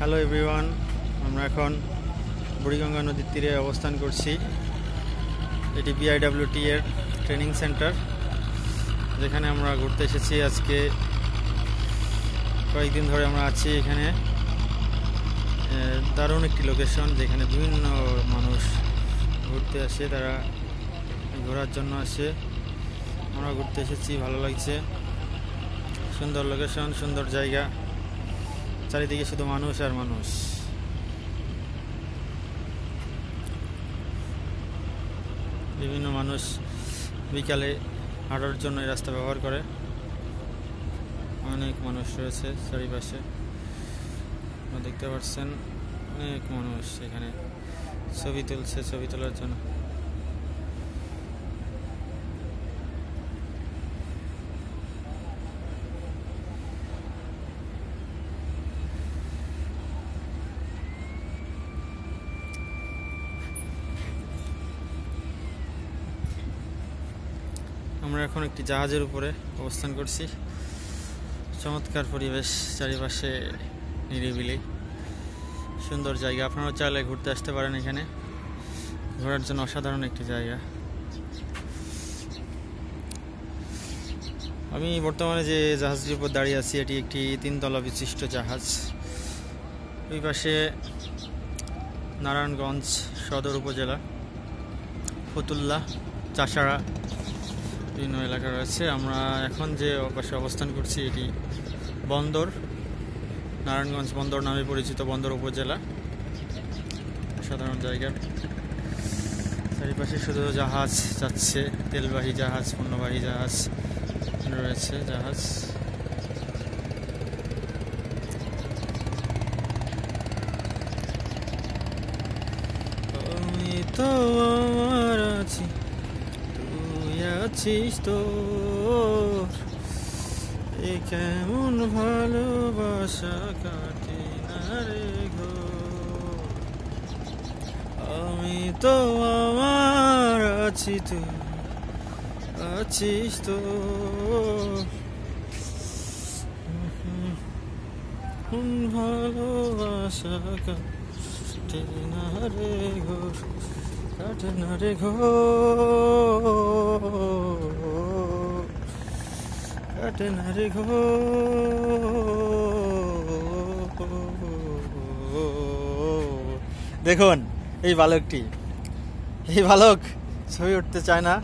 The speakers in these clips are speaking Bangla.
হ্যালো এভরিওয়ান, আমরা এখন বুড়িগঙ্গা নদীর তীরে অবস্থান করছি। এটি BIWT এর ট্রেনিং সেন্টার, যেখানে আমরা ঘুরতে এসেছি। আজকে কয়েকদিন ধরে আমরা আছি এখানে। দারুণ একটি লোকেশন, যেখানে বিভিন্ন মানুষ ঘুরতে আসে, তারা ঘোরার জন্য আসে। আমরা ঘুরতে এসেছি, ভালো লাগছে। সুন্দর লোকেশন, সুন্দর জায়গা, চারিদিকে শুধু মানুষ আর মানুষ। বিভিন্ন মানুষ বিকালে হাঁটার জন্য এই রাস্তা ব্যবহার করে। অনেক মানুষ রয়েছে চারিপাশে, দেখতে পাচ্ছেন। অনেক মানুষ এখানে ছবি তুলছে, ছবি তোলার জন্য। আমরা এখন একটি জাহাজের উপরে অবস্থান করছি। চমৎকার পরিবেশ, চারিপাশে নিরিবিলি, সুন্দর জায়গা। আপনারা চাইলে ঘুরতে আসতে পারেন এখানে। ঘোরার জন্য অসাধারণ একটি জায়গা। আমি বর্তমানে যে জাহাজটির উপর দাঁড়িয়ে আছি, এটি একটি 3 তলা বিশিষ্ট জাহাজ। ওই পাশে নারায়ণগঞ্জ সদর উপজেলা, ফতুল্লা, চাষাড়া, বিভিন্ন এলাকা রয়েছে। আমরা এখন যে পাশে অবস্থান করছি, এটি বন্দর, নারায়ণগঞ্জ বন্দর নামে পরিচিত বন্দর উপজেলা। সাধারণ জায়গা, চারিপাশে শুধু জাহাজ যাচ্ছে, তেলবাহী জাহাজ, পণ্যবাহী জাহাজ রয়েছে। জাহাজ আমি তো আমার আছি, তুই আছিস তো, এ কেমন ভালোবাসা কাটে না রে গো। আমি তো আমার আছি, তুই আছিস তো, ভালোবাসা কাটে না রে গো, কাটে না রে গো, কাটে না রে গো। দেখুন এই বালকটি, এই বালক ছবি উঠতে চায় না,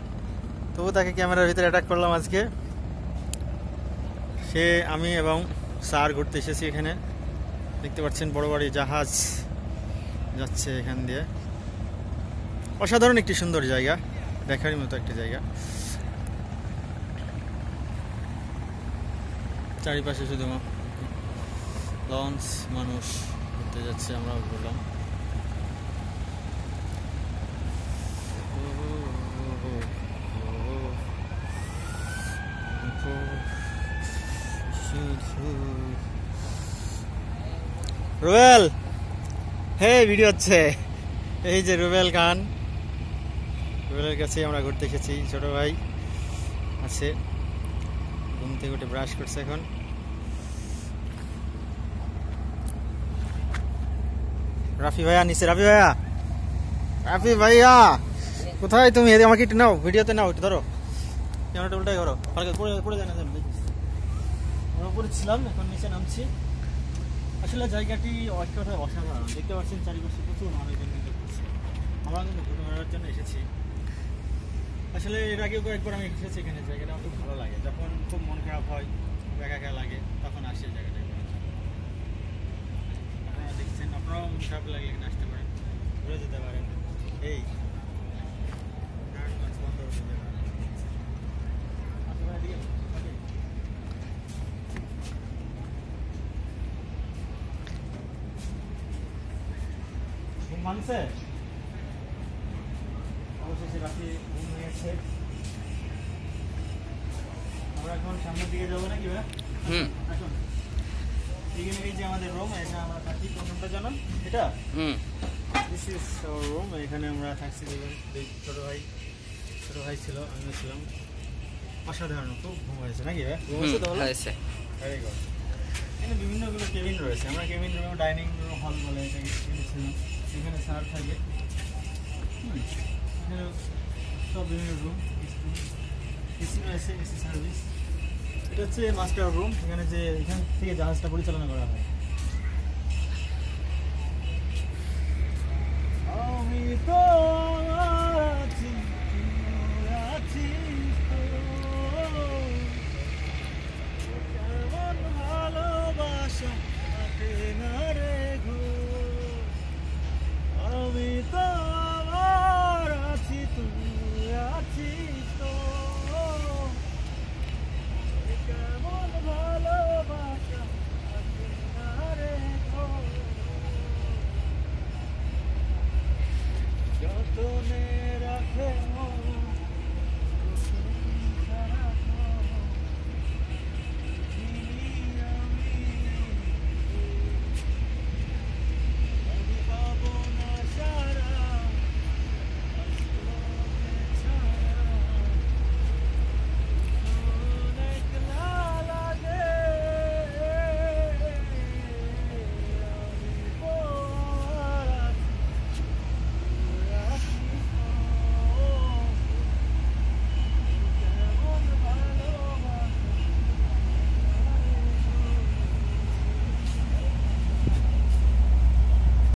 তবু তাকে ক্যামেরার ভিতরে অ্যাটাক করলাম আজকে। সে, আমি এবং স্যার ঘুরতে এসেছি এখানে। দেখতে পাচ্ছেন বড় বড় জাহাজ যাচ্ছে এখান দিয়ে। অসাধারণ একটি সুন্দর জায়গা, দেখারই মতো একটি জায়গা। চারিপাশে শুধু লঞ্চ, মানুষ ঘুরতে যাচ্ছে, আমরাও ঘুরলাম। রুবেল, হে ভিডিও হচ্ছে। এই যে রুবেল খান, রুবেলের কাছে আমরা ঘুরতে এসেছি। ছোট ভাই আছে, ঘুম থেকে উঠে ব্রাশ করছে এখন। রাফি ভাইয়া নিচে, রাফি ভাইয়া, রাফি ভাইয়া কোথায় তুমি? আমাকে একটু নাও, ভিডিওতে নাও, একটু ধরো, ক্যামেরাটা উল্টাই করো, পড়ে যায় না। আমরা উপরে ছিলাম, এখন নিচে নামছি। আসলে জায়গাটি এক কথায় অসাধারণ। দেখতে পাচ্ছেন চারিপাশে প্রচুর মানুষজন কিন্তু ঘুরছে। আমরা কিন্তু ঘুরে বেড়ার জন্য এসেছি। আসলে এর আগেও কয়েকবার আমি এসেছি এখানে। জায়গাটা আমার খুব ভালো লাগে। যখন খুব মন খারাপ হয়, একা একা লাগে, তখন আসি এই জায়গাটায় ঘোরার জন্য। আপনারা দেখছেন, আপনারাও মন খারাপ লাগলে এখানে আসতে পারেন, ঘুরে যেতে পারেন। এই নারায়ণগঞ্জ বন্দর উপজেলা। ঘুম ভাঙছে? অবশেষে রাতে ঘুম হয়েছে। আমরা এখন সামনের দিকে যাবো নাকি ভাই? আসুন, এখানে এই যে আমাদের রুম, এটা আমরা থাকি। কোন রুমটা জানান? এটা দিস ইজ আওয়ার রুম। এখানে আমরা থাকছি। ছোট ভাই ছিল, আমিও ছিলাম। অসাধারণ, খুব ঘুম হয়েছে নাকি ভাই? ঘুম হয়েছে তো? Very good. এখানে বিভিন্নগুলো কেবিন রয়েছে। আমরা কেবিন রুম, ডাইনিং রুম, হল বলে এটাকে ছিলাম। এখানে স্যার থাকে। এখানে সব বিভিন্ন রুম, এসি রয়েছে, এসি সার্ভিস। এটা হচ্ছে মাস্টার রুম, এখানে এখান থেকে জাহাজটা পরিচালনা করা হয়। আমি তো